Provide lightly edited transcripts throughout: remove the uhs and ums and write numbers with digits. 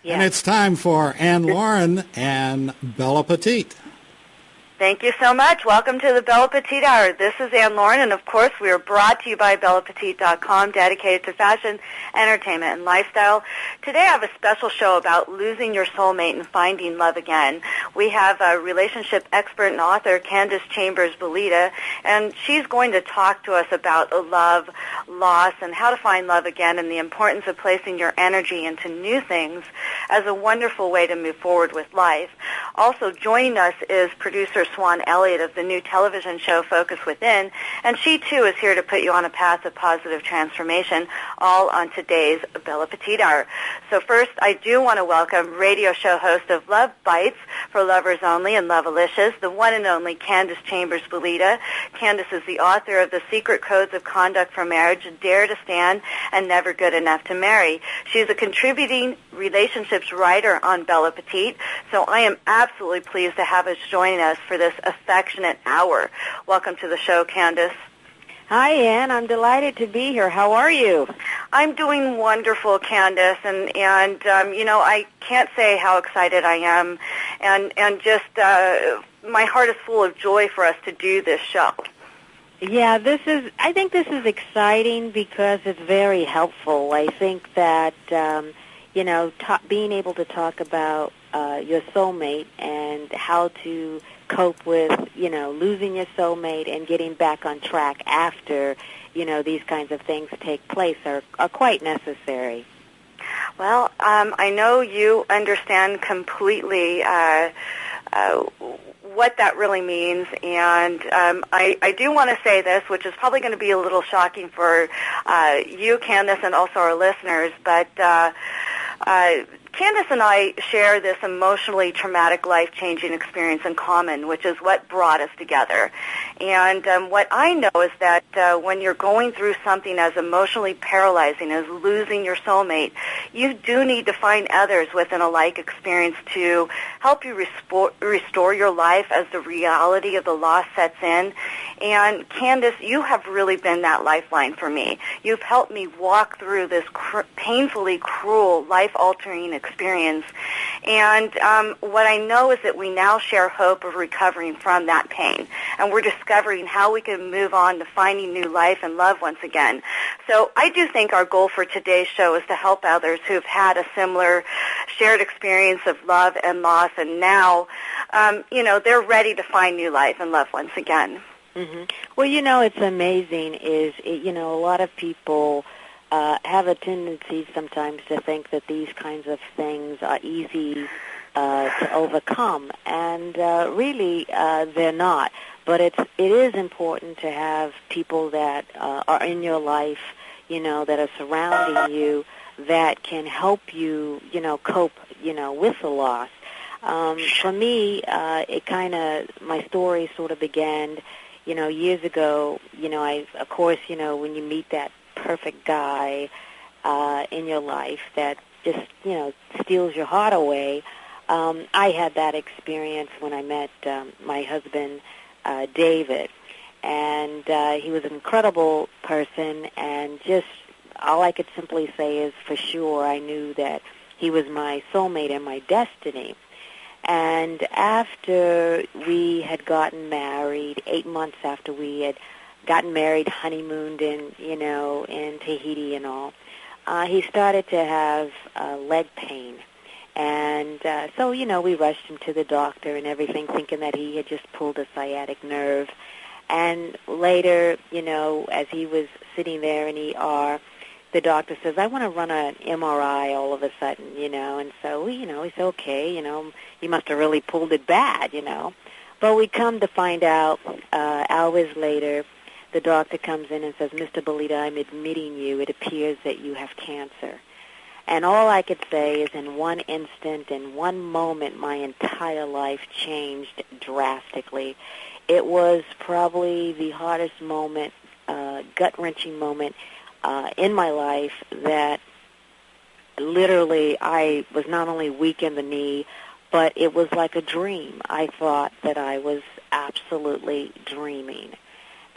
Yes. And it's time for Anne Lauren and BellaPetite. Thank you so much. Welcome to the BellaPetite Hour. This is Anne Lauren, and of course we are brought to you by BellaPetite.com, dedicated to fashion, entertainment, and lifestyle. Today I have a special show about losing your soulmate and finding love again. We have a relationship expert and author, Candace Chambers-Belida, and she's going to talk to us about love, loss, and how to find love again, and the importance of placing your energy into new things as a wonderful way to move forward with life. Also joining us is producer Swan Elliott of the new television show Focus Within, and she too is here to put you on a path of positive transformation, all on today's BellaPetite Hour. So first, I do want to welcome radio show host of Love Bites for Lovers Only and Love-a-licious, the one and only Candace Chambers-Belida. Candace is the author of The Secret Codes of Conduct for Marriage, Dare to Stand, and Never Good Enough to Marry. She's a contributing relationships writer on BellaPetite, so I am absolutely pleased to have us joining us for this affectionate hour. Welcome to the show, Candace. Hi, Ann. I'm delighted to be here. How are you? I'm doing wonderful, Candace, and you know, I can't say how excited I am, and just my heart is full of joy for us to do this show. Yeah, I think this is exciting because it's very helpful. I think that, you know, being able to talk about your soulmate and how to cope with, you know, losing your soulmate and getting back on track after, you know, these kinds of things take place are quite necessary. Well, I know you understand completely what that really means, and I do want to say this, which is probably going to be a little shocking for you, Candace, and also our listeners, but Candace and I share this emotionally traumatic, life-changing experience in common, which is what brought us together. And what I know is that when you're going through something as emotionally paralyzing as losing your soulmate, you do need to find others within a like experience to help you restore your life as the reality of the loss sets in. And Candace, you have really been that lifeline for me. You've helped me walk through this painfully cruel, life-altering experience. And what I know is that we now share hope of recovering from that pain. And we're discovering how we can move on to finding new life and love once again. So I do think our goal for today's show is to help others who've had a similar shared experience of love and loss, and now, you know, they're ready to find new life and love once again. Mm-hmm. Well, you know, it's amazing you know, a lot of people have a tendency sometimes to think that these kinds of things are easy to overcome, and really they're not. But it is important to have people that are in your life, you know, that are surrounding you that can help you, you know, cope, you know, with the loss. For me, my story sort of began, you know, years ago. You know, of course, you know, when you meet that perfect guy in your life that just, you know, steals your heart away. I had that experience when I met my husband, David, and he was an incredible person, and just all I could simply say is for sure I knew that he was my soulmate and my destiny. And after we had gotten married, 8 months after we had gotten married, honeymooned in Tahiti and all, he started to have leg pain. And so, you know, we rushed him to the doctor and everything, thinking that he had just pulled a sciatic nerve. And later, you know, as he was sitting there in ER, the doctor says, I want to run an MRI all of a sudden, you know. And so, you know, he said, okay, you know, you must have really pulled it bad, you know. But we come to find out hours later, the doctor comes in and says, Mr. Belida, I'm admitting you. It appears that you have cancer. And all I could say is in one instant, in one moment, my entire life changed drastically. It was probably the hardest moment, gut-wrenching moment in my life that literally I was not only weak in the knee, but it was like a dream. I thought that I was absolutely dreaming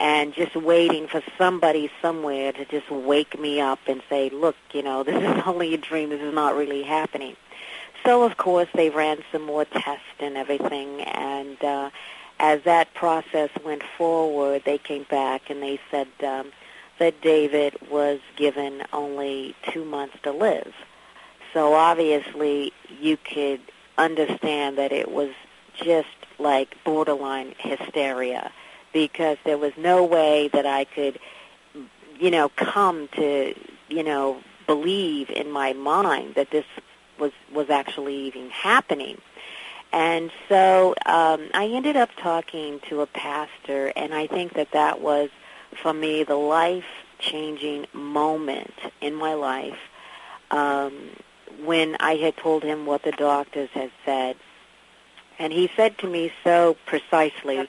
and just waiting for somebody somewhere to just wake me up and say, look, you know, this is only a dream. This is not really happening. so, of course, they ran some more tests and everything, and as that process went forward, they came back and they said that David was given only 2 months to live. So obviously you could understand that it was just like borderline hysteria, because there was no way that I could, come to, believe in my mind that this was actually even happening. And so I ended up talking to a pastor, and I think that was, for me, the life-changing moment in my life when I had told him what the doctors had said. And he said to me so precisely,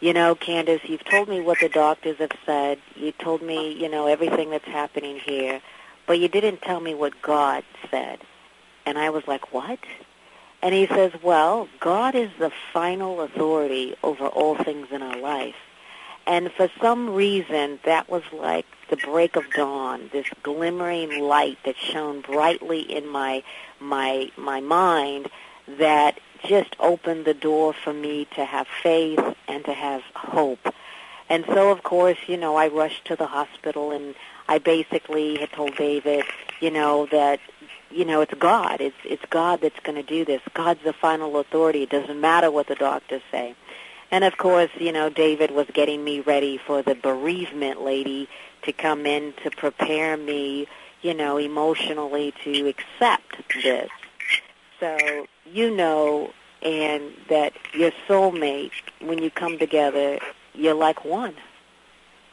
Candace, you've told me what the doctors have said. You told me, everything that's happening here, but you didn't tell me what God said. And I was like, what? And he says, well, God is the final authority over all things in our life. And for some reason, that was like the break of dawn, this glimmering light that shone brightly in my mind that just opened the door for me to have faith and to have hope. And so, of course, I rushed to the hospital, and I basically had told David, that it's God. It's God that's going to do this. God's the final authority. It doesn't matter what the doctors say. And, of course, David was getting me ready for the bereavement lady to come in to prepare me, emotionally to accept this. So, and that your soulmate, when you come together, you're like one.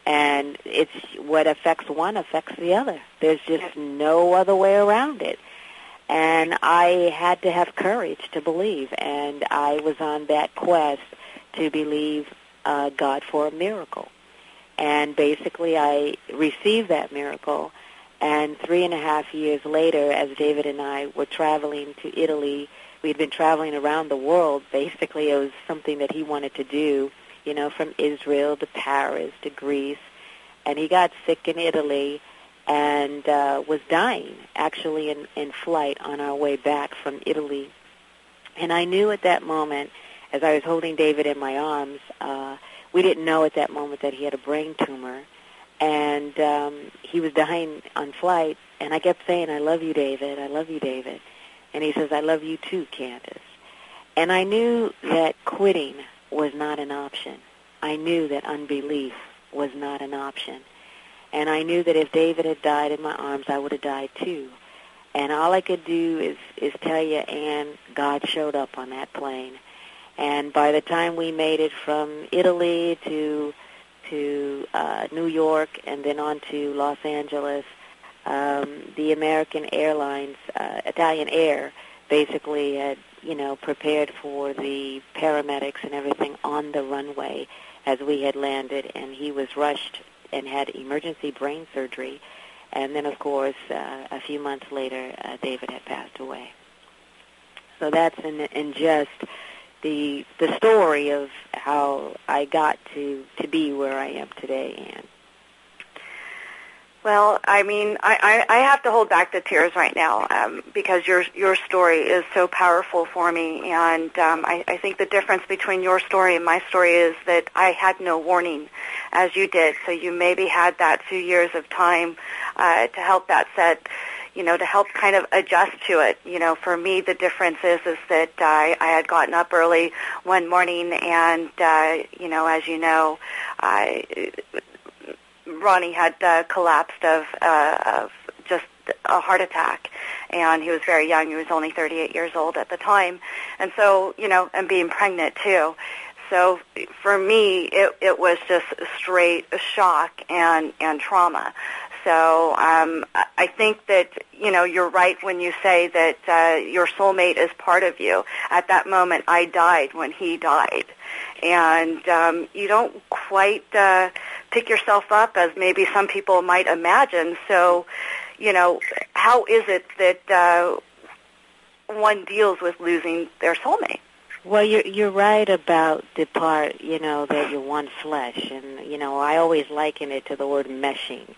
And it's what affects one affects the other. There's just no other way around it. And I had to have courage to believe, and I was on that quest to believe God for a miracle. And basically I received that miracle, and 3.5 years later, as David and I were traveling to Italy, we'd been traveling around the world. Basically, it was something that he wanted to do, from Israel to Paris to Greece. And he got sick in Italy and was dying, actually, in flight on our way back from Italy. And I knew at that moment, as I was holding David in my arms, we didn't know at that moment that he had a brain tumor. And he was dying on flight. And I kept saying, I love you, David. I love you, David. And he says, I love you too, Candace. And I knew that quitting was not an option. I knew that unbelief was not an option. And I knew that if David had died in my arms, I would have died too. And all I could do is tell you, Ann, God showed up on that plane. And by the time we made it from Italy to New York and then on to Los Angeles, the American Airlines, Italian Air, basically had, prepared for the paramedics and everything on the runway as we had landed, and he was rushed and had emergency brain surgery. And then, of course, a few months later, David had passed away. So that's in just the story of how I got to be where I am today, Ann. Well, I mean, I have to hold back the tears right now because your story is so powerful for me, and I think the difference between your story and my story is that I had no warning, as you did. So you maybe had that few years of time to help that set, to help kind of adjust to it. For me, the difference is that I had gotten up early one morning, and as you know, Ronnie had collapsed of just a heart attack, and he was very young. He was only 38 years old at the time, and so, and being pregnant too. So for me, it was just straight shock and trauma. So I think that, you're right when you say that your soulmate is part of you. At that moment, I died when he died. And you don't quite pick yourself up as maybe some people might imagine. So, how is it that one deals with losing their soulmate? Well, you're right about the part, that you're one flesh. And, I always liken it to the word meshing.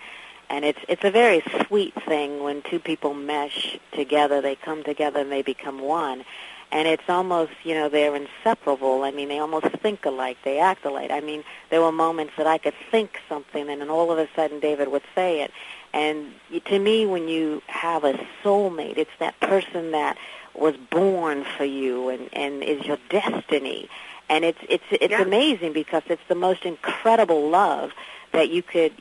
And it's a very sweet thing when two people mesh together. They come together and they become one. And it's almost, they're inseparable. I mean, they almost think alike. They act alike. I mean, there were moments that I could think something, and then all of a sudden David would say it. And to me, when you have a soulmate, it's that person that was born for you and is your destiny. And it's amazing because it's the most incredible love that you can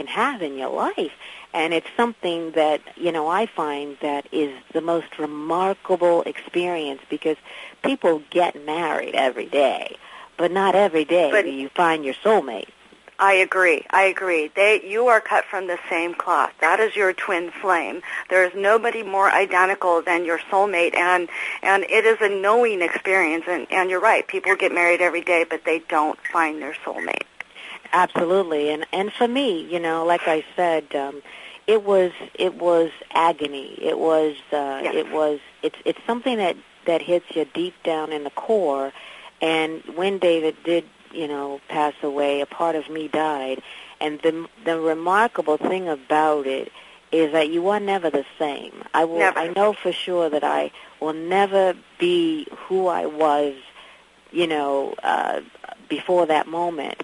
have in your life. And it's something that, I find that is the most remarkable experience, because people get married every day, but not every day do you find your soulmate. I agree. You are cut from the same cloth. That is your twin flame. There is nobody more identical than your soulmate, and it is a knowing experience. And you're right. People get married every day, but they don't find their soulmate. Absolutely. And for me, like I said, it was agony. It's something that hits you deep down in the core. And when David did, pass away, a part of me died. And the remarkable thing about it is that you are never the same. Never. I know for sure that I will never be who I was, before that moment.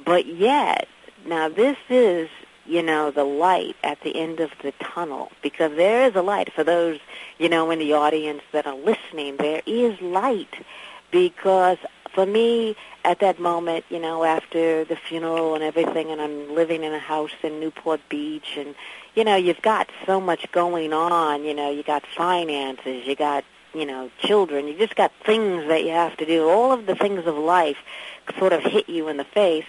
But yet, now this is, the light at the end of the tunnel, because there is a light for those, in the audience that are listening. There is light, because for me, at that moment, after the funeral and everything, and I'm living in a house in Newport Beach, and, you've got so much going on, you got finances, you got, children, you just got things that you have to do. All of the things of life sort of hit you in the face.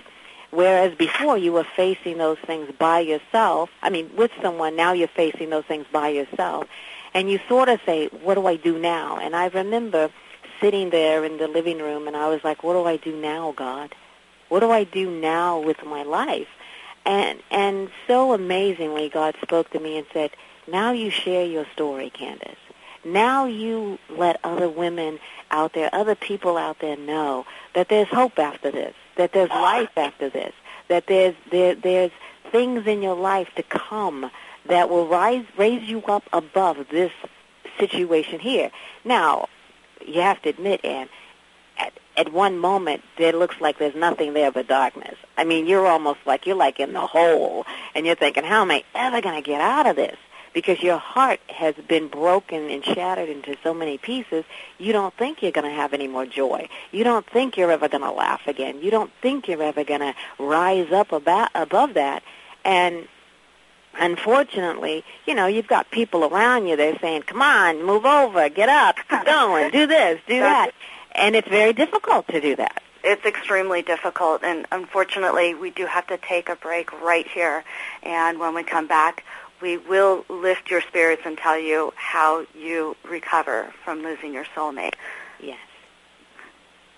Whereas before you were facing those things by yourself, with someone, now you're facing those things by yourself. And you sort of say, what do I do now? And I remember sitting there in the living room, and I was like, what do I do now, God? What do I do now with my life? And so amazingly, God spoke to me and said, now you share your story, Candace. Now you let other women out there, other people out there know that there's hope after this, that there's life after this, that there's things in your life to come that will raise you up above this situation here. Now, you have to admit, Ann, at one moment, it looks like there's nothing there but darkness. You're almost like you're like in the hole, and you're thinking, how am I ever going to get out of this? Because your heart has been broken and shattered into so many pieces, you don't think you're going to have any more joy. You don't think you're ever going to laugh again. You don't think you're ever going to rise up above that. And unfortunately, you've got people around you. They're saying, come on, move over, get up, keep going, do this, do that. And it's very difficult to do that. It's extremely difficult, and unfortunately, we do have to take a break right here. And when we come back, we will lift your spirits and tell you how you recover from losing your soulmate. Yes.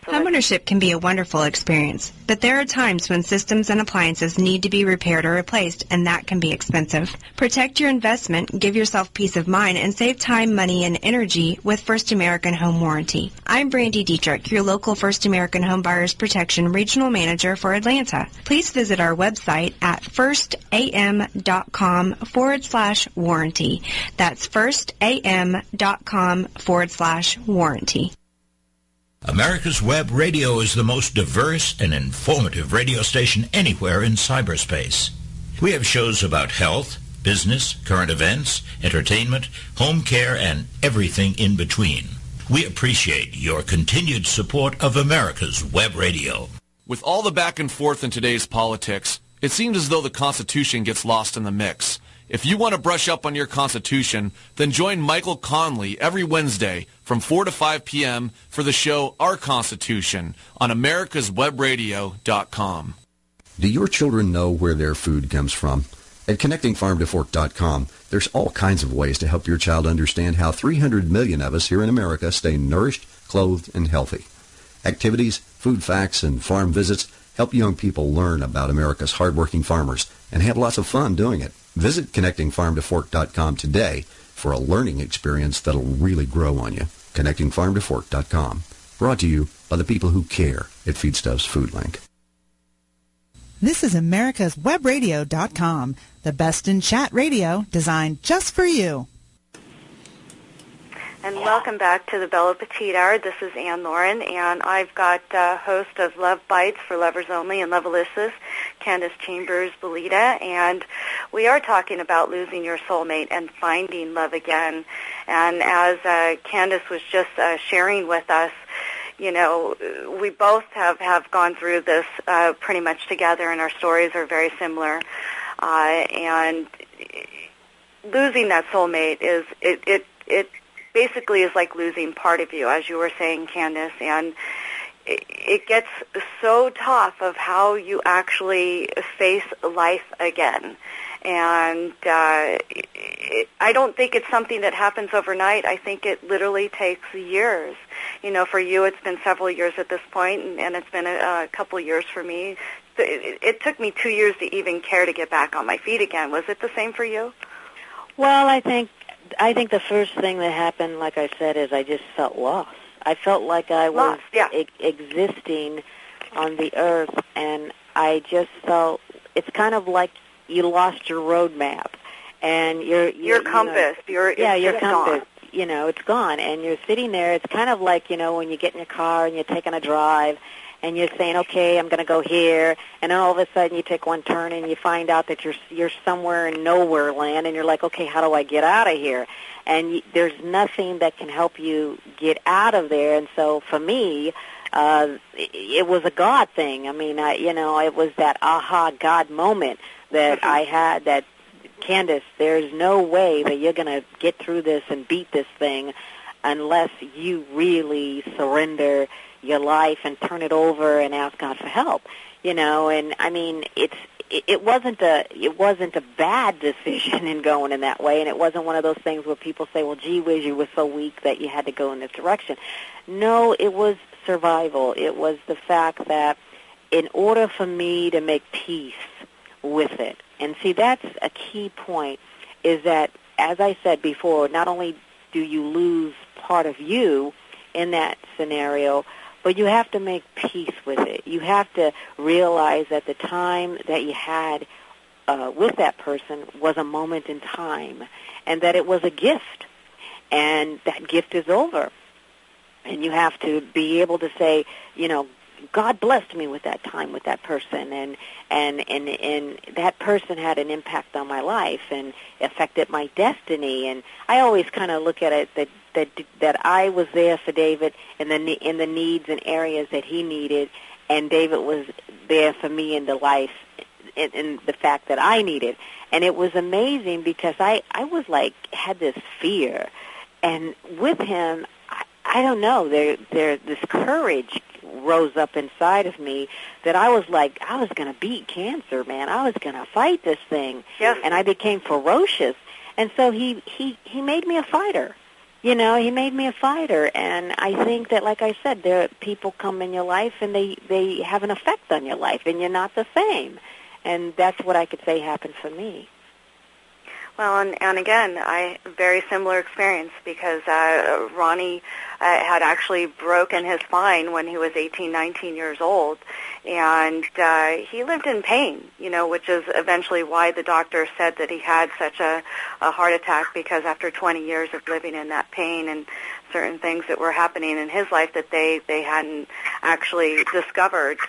Homeownership can be a wonderful experience, but there are times when systems and appliances need to be repaired or replaced, and that can be expensive. Protect your investment, give yourself peace of mind, and save time, money, and energy with First American Home Warranty. I'm Brandy Dietrich, your local First American Home Buyers Protection Regional Manager for Atlanta. Please visit our website at firstam.com/warranty. That's firstam.com/warranty. America's Web Radio is the most diverse and informative radio station anywhere in cyberspace. We have shows about health, business, current events, entertainment, home care, and everything in between. We appreciate your continued support of America's Web Radio. With all the back and forth in today's politics, it seems as though the Constitution gets lost in the mix. If you want to brush up on your Constitution, then join Michael Conley every Wednesday from 4 to 5 p.m. for the show Our Constitution on americaswebradio.com. Do your children know where their food comes from? At connectingfarmtofork.com, there's all kinds of ways to help your child understand how 300 million of us here in America stay nourished, clothed, and healthy. Activities, food facts, and farm visits help young people learn about America's hardworking farmers and have lots of fun doing it. Visit connectingfarmtofork.com today for a learning experience that'll really grow on you. connectingfarmtofork.com. Brought to you by the people who care at Feedstuffs Food Link. This is americaswebradio.com, the best in chat radio designed just for you. And welcome back to the Bella Petite Hour. This is Ann Lauren, and I've got host of Love Bites for Lovers Only and Love-a-licious, Candace Chambers-Belida, and we are talking about losing your soulmate and finding love again. And as Candace was just sharing with us, you know, we both have gone through this pretty much together, and our stories are very similar. And losing that soulmate is it basically is like losing part of you, as you were saying, Candace, and it gets so tough of how you actually face life again. And I don't think it's something that happens overnight. I think it literally takes years. You know, for you, it's been several years at this point, and it's been a couple years for me. It took me 2 years to even care to get back on my feet again. Was it the same for you? Well, I think the first thing that happened, like I said, is I just felt lost. I felt like I was existing on the earth, and I just felt it's kind of like you lost your roadmap, and your compass. Your compass. Gone. You know, it's gone, and you're sitting there. It's kind of like, you know, when you get in your car and you're taking a drive, and you're saying, okay, I'm going to go here, and then all of a sudden you take one turn and you find out that you're somewhere in nowhere land, and you're like, okay, how do I get out of here? And there's nothing that can help you get out of there. And so for me, it was a God thing. I mean, it was that aha God moment that I had, that, Candace, there's no way that you're going to get through this and beat this thing unless you really surrender your life and turn it over and ask God for help. You know, and I mean, it wasn't a bad decision in going in that way, and it wasn't one of those things where people say, well, gee whiz, you were so weak that you had to go in this direction. No, it was survival. It was the fact that in order for me to make peace with it, and see, that's a key point, is that, as I said before, not only do you lose part of you in that scenario, but you have to make peace with it. You have to realize that the time that you had with that person was a moment in time, and that it was a gift, and that gift is over. And you have to be able to say, you know, God blessed me with that time with that person, and that person had an impact on my life and affected my destiny. And I always kind of look at it that I was there for David in the needs and areas that he needed, and David was there for me in the life in the fact that I needed. And it was amazing because I was like, had this fear, and with him, I don't know, there this courage rose up inside of me that I was like, I was going to beat cancer, man. I was going to fight this thing. Yes. And I became ferocious. And so he made me a fighter. You know, he made me a fighter. And I think that, like I said, there people come in your life and they have an effect on your life, and you're not the same. And that's what I could say happened for me. Well, and again, I very similar experience because Ronnie had actually broken his spine when he was 18, 19 years old, and he lived in pain, you know, which is eventually why the doctor said that he had such a heart attack, because after 20 years of living in that pain and certain things that were happening in his life that they hadn't actually discovered,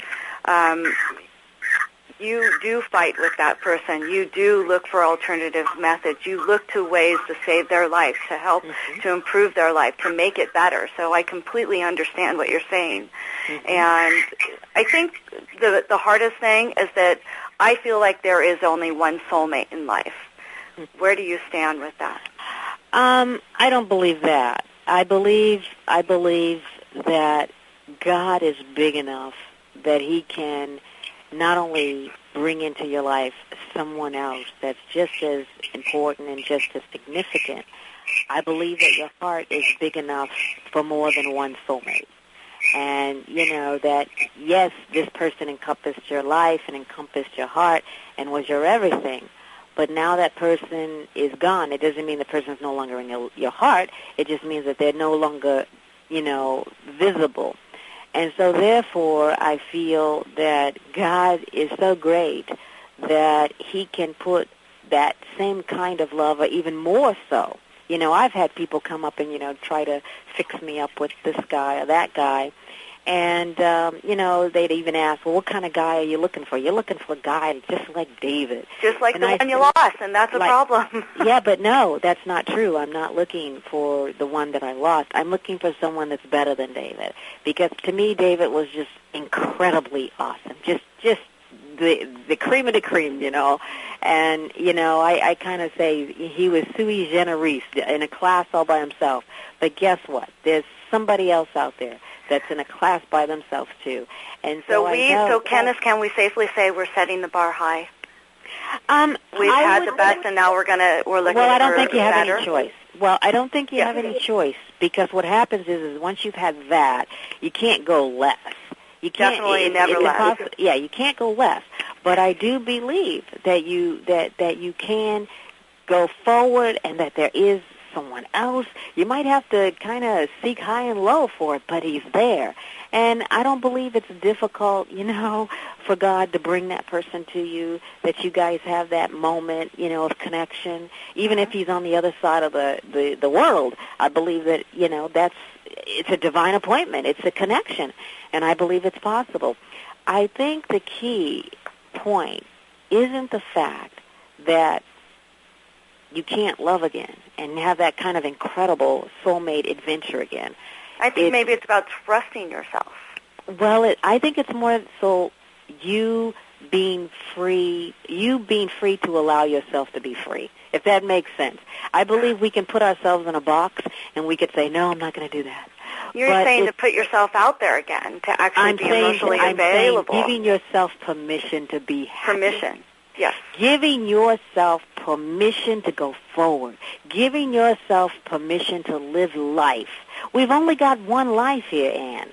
you do fight with that person. You do look for alternative methods. You look to ways to save their life, to help, to improve their life, to make it better. So I completely understand what you're saying. And I think the hardest thing is that I feel like there is only one soulmate in life. Where do you stand with that? I don't believe that. I believe that God is big enough that he can not only bring into your life someone else that's just as important and just as significant. I believe that your heart is big enough for more than one soulmate. And, you know, that, yes, this person encompassed your life and encompassed your heart and was your everything. But now that person is gone. It doesn't mean the person's no longer in your heart. It just means that they're no longer, you know, visible. And so therefore I feel that God is so great that he can put that same kind of love, or even more so. You know, I've had people come up and, you know, try to fix me up with this guy or that guy. And, you know, they'd even ask, well, what kind of guy are you looking for? You're looking for a guy just like David. Just like the one you lost, and that's a problem. Yeah, but no, that's not true. I'm not looking for the one that I lost. I'm looking for someone that's better than David. Because to me, David was just incredibly awesome. Just the cream of the cream, you know. And, you know, I kind of say he was sui generis in a class all by himself. But guess what? There's somebody else out there that's in a class by themselves, too. And so Candace, can we safely say we're setting the bar high? We've I had the best, and now we're looking for Well, I don't think you have better. any choice. Well, I don't think you have any choice, because what happens is once you've had that, you can't go less. You can't, Definitely never less. Yeah, you can't go less. But I do believe that you can go forward, and that there is someone else. You might have to kind of seek high and low for it, but he's there. And I don't believe it's difficult, you know, for God to bring that person to you, that you guys have that moment, you know, of connection. Even if he's on the other side of the world, I believe that, you know, it's a divine appointment. It's a connection. And I believe it's possible. I think the key point isn't the fact that you can't love again and have that kind of incredible soulmate adventure again. I think maybe it's about trusting yourself. Well, I think it's more so you being free to allow yourself to be free, if that makes sense. I believe we can put ourselves in a box and we could say, no, I'm not going to do that. You're saying to put yourself out there again, to actually be emotionally available. I'm saying giving yourself permission to be happy. Permission, yes. Giving yourself permission to go forward. Giving yourself permission to live life. We've only got one life here, Anne.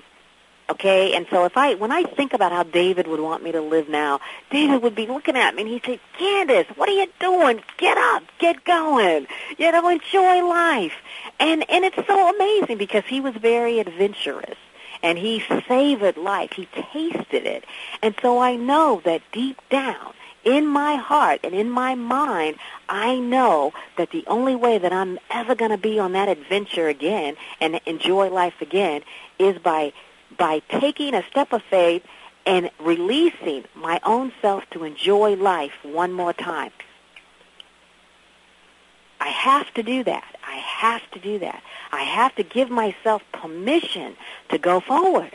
Okay, and so when I think about how David would want me to live now, David would be looking at me and he'd say, Candace, what are you doing? Get up, get going, you know, enjoy life. And it's so amazing because he was very adventurous and he savored life, he tasted it. And so I know that deep down, in my heart and in my mind, I know that the only way that I'm ever going to be on that adventure again and enjoy life again is by taking a step of faith and releasing my own self to enjoy life one more time. I have to do that. I have to do that. I have to give myself permission to go forward.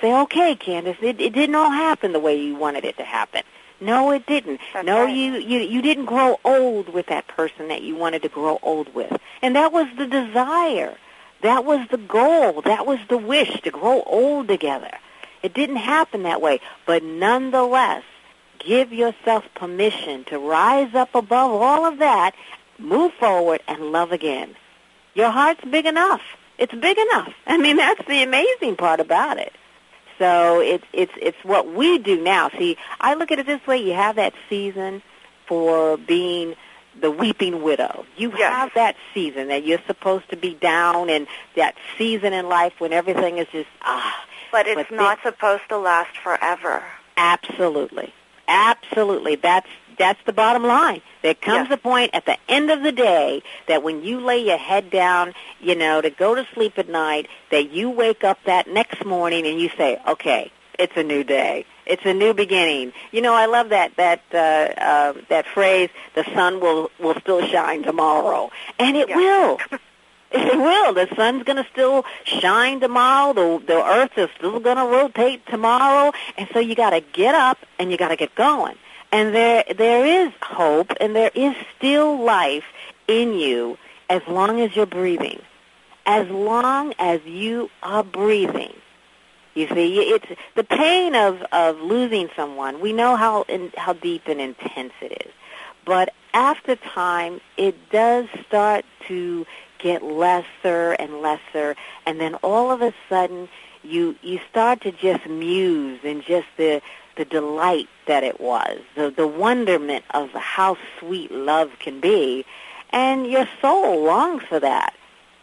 Say, okay, Candace, it didn't all happen the way you wanted it to happen. No, it didn't. That's no, right. you didn't grow old with that person that you wanted to grow old with. And that was the desire. That was the goal. That was the wish, to grow old together. It didn't happen that way. But nonetheless, give yourself permission to rise up above all of that, move forward, and love again. Your heart's big enough. It's big enough. I mean, that's the amazing part about it. So it's what we do now. See, I look at it this way. You have that season for being the weeping widow. You have that season that you're supposed to be down, and that season in life when everything is just, But it's not supposed to last forever. Absolutely. Absolutely. That's the bottom line. There comes a point at the end of the day that when you lay your head down, you know, to go to sleep at night, that you wake up that next morning and you say, okay, it's a new day. It's a new beginning. You know, I love that phrase, the sun will still shine tomorrow. And it will. It will. The sun's going to still shine tomorrow. The earth is still going to rotate tomorrow. And so you got to get up and you got to get going. And there is hope and there is still life in you as long as you're breathing. As long as you are breathing. You see, it's the pain of losing someone. We know how deep and intense it is. But after time, it does start to get lesser and lesser, and then all of a sudden you start to just muse in just the delight that it was, the wonderment of how sweet love can be, and your soul longs for that.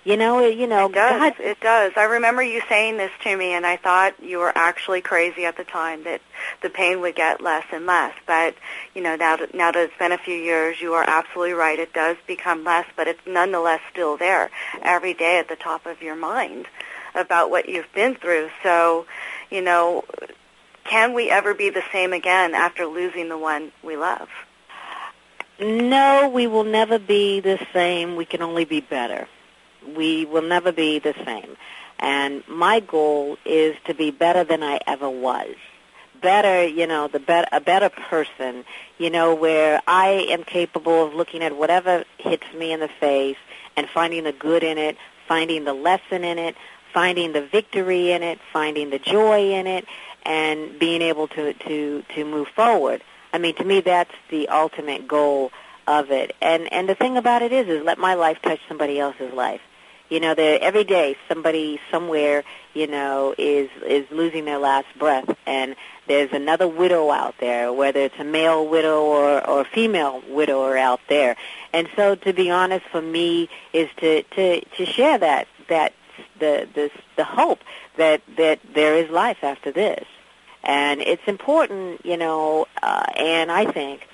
It does. God, It does. I remember you saying this to me, and I thought you were actually crazy at the time, that the pain would get less and less. But, now that it's been a few years, you are absolutely right. It does become less, but it's nonetheless still there every day at the top of your mind about what you've been through. So, can we ever be the same again after losing the one we love? No, we will never be the same. We can only be better. We will never be the same. And my goal is to be better than I ever was. Better, a better person, where I am capable of looking at whatever hits me in the face and finding the good in it, finding the lesson in it, finding the victory in it, finding the joy in it, and being able to move forward. I mean, to me, that's the ultimate goal of it. And the thing about it is let my life touch somebody else's life. Every day somebody somewhere, is losing their last breath, and there's another widow out there, whether it's a male widow or female widower out there. And so, to be honest, for me, is to share that the hope that there is life after this. And it's important, and I think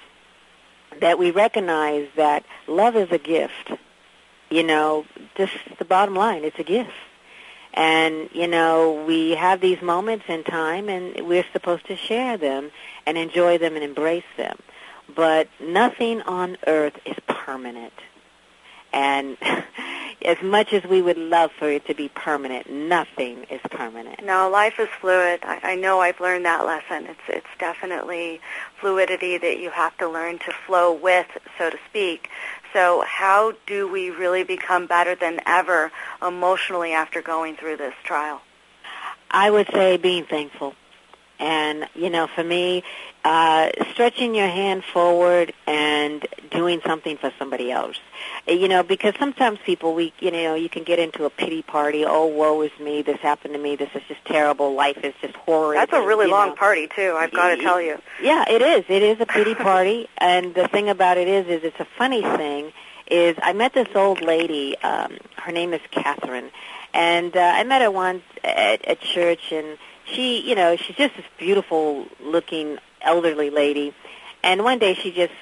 that we recognize that love is a gift. Just the bottom line, it's a gift. And, we have these moments in time, and we're supposed to share them and enjoy them and embrace them. But nothing on earth is permanent. And as much as we would love for it to be permanent, nothing is permanent. No, life is fluid. I know I've learned that lesson. It's definitely fluidity that you have to learn to flow with, so to speak. So how do we really become better than ever emotionally after going through this trial? I would say being thankful. And, for me, stretching your hand forward and doing something for somebody else. Because sometimes people, you can get into a pity party. Oh, woe is me. This happened to me. This is just terrible. Life is just horrible. That's a really long party, too, I've got to tell you. Yeah, it is. It is a pity party. And the thing about it is it's a funny thing, is I met this old lady. Her name is Catherine. And I met her once at church, and she, she's just this beautiful-looking elderly lady. And one day she just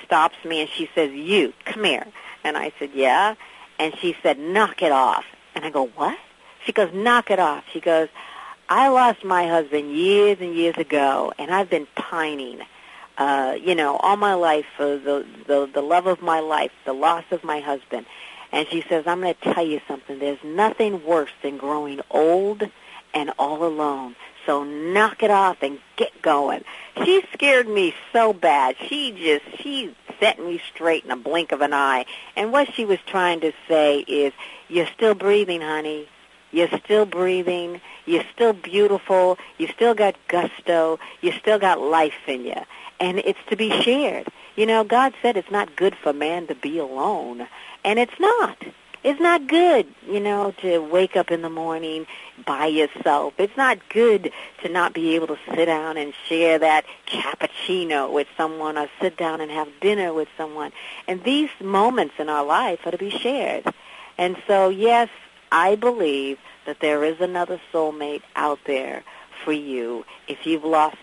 stops me and she says, "You, come here." And I said, "Yeah." And she said, "Knock it off." And I go, "What?" She goes, "Knock it off." She goes, "I lost my husband years and years ago, and I've been pining, all my life for the love of my life, the loss of my husband." And she says, "I'm going to tell you something. There's nothing worse than growing old and all alone. So knock it off and get going." She scared me so bad. She set me straight in a blink of an eye. And what she was trying to say is, you're still breathing, honey. You're still breathing. You're still beautiful. You still got gusto. You still got life in you. And it's to be shared. God said it's not good for man to be alone. And it's not. It's not good, to wake up in the morning by yourself. It's not good to not be able to sit down and share that cappuccino with someone or sit down and have dinner with someone. And these moments in our life are to be shared. And so, yes, I believe that there is another soulmate out there for you if you've lost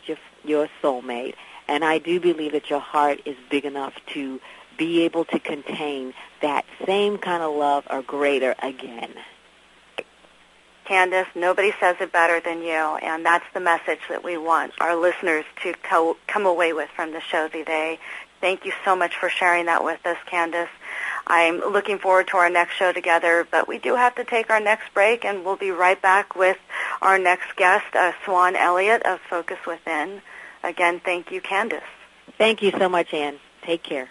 your soulmate. And I do believe that your heart is big enough to be able to contain that same kind of love or greater again. Candace, nobody says it better than you, and that's the message that we want our listeners to come away with from the show today. Thank you so much for sharing that with us, Candace. I'm looking forward to our next show together, but we do have to take our next break, and we'll be right back with our next guest, Swan Elliott of Focus Within. Again, thank you, Candace. Thank you so much, Ann. Take care.